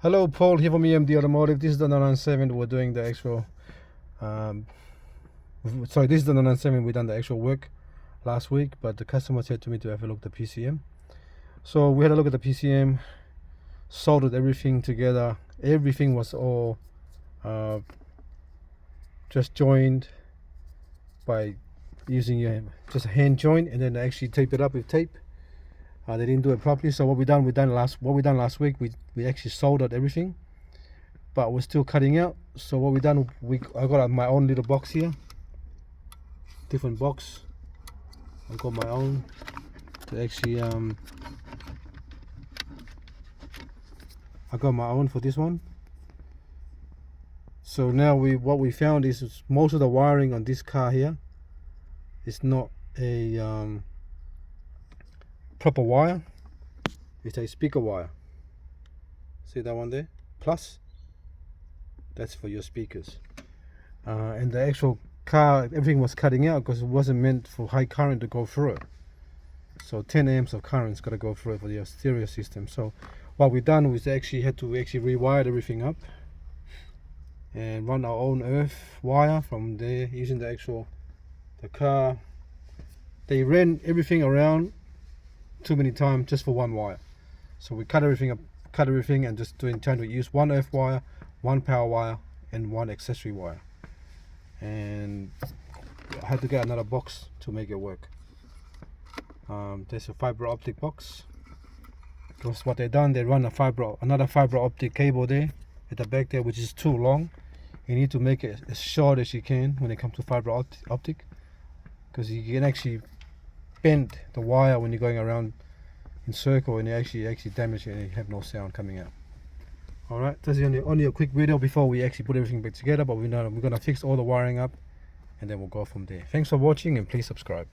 Hello, Paul here from EMD Automotive. This is the 997. We're doing the actual this is the 997. We done the actual work last week, but the customer said to me to have a look at the PCM. So we had a look at the PCM, soldered everything together. Everything was all just joined by using just a hand joint, and then actually tape it up with tape. They didn't do it properly, so what we done last week, we actually soldered everything, but we're still cutting out. So what we done, I got my own little box here, different box. I got my own to actually I got my own for this one. So now what we found is most of the wiring on this car here is not a proper wire. It's a speaker wire. See that one there? Plus, that's for your speakers. And the actual car, everything was cutting out because it wasn't meant for high current to go through it. So 10 amps of current's got to go through it for your stereo system. So what we've done was had to rewire everything up and run our own earth wire from there using the car. They ran everything around too many times just for one wire. So we cut everything and just trying to use one earth wire, one power wire, and one accessory wire. And I had to get another box to make it work. There's a fiber optic box. Because what they done, they run another fiber optic cable there at the back there, which is too long. You need to make it as short as you can when it comes to fiber optic, because you can actually bend the wire when you're going around in circle, and you actually damage it and you have no sound coming out. Alright, that's only a quick video before we actually put everything back together, but we're gonna fix all the wiring up and then we'll go from there. Thanks for watching, and please subscribe.